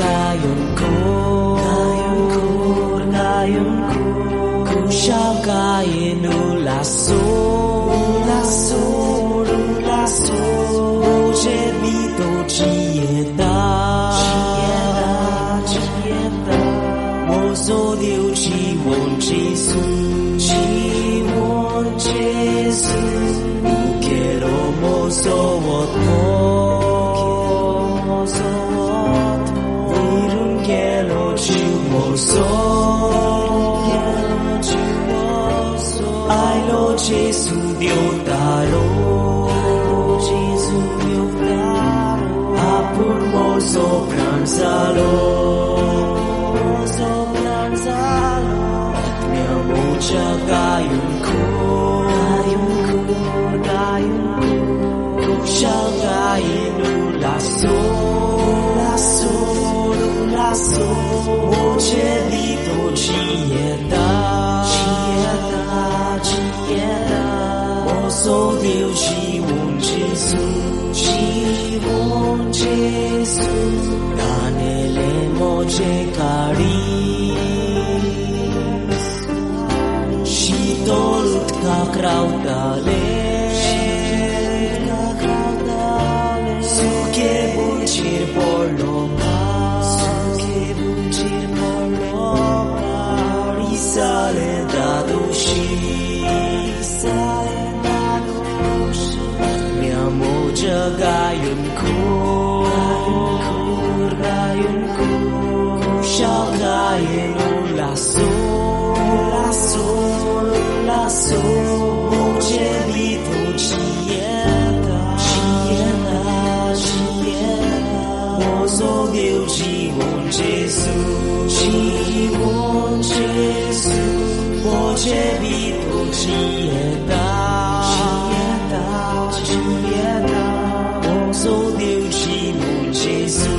gayon ko Ku siya kain ulaso Oje bito chieta Mozo Dieu chi won Jesu Quiero mozo otmo Virun quiero chiu mozo Ai lo Jesu Diotaro Apun mozo pranzalo Mucha gayon ko Siya gayon ulaso Oje dito chieta Mozo Dieu chiwon Jesu Kanele moje kari Tolut kakrautale Suke buncir polopa Risale da dushi Mia moja gayon ko Siya gayon ulaso Oje bito chieta Mozo Dieu chiwon Jesu Oje bito chieta Mozo Dieu chiwon Jesu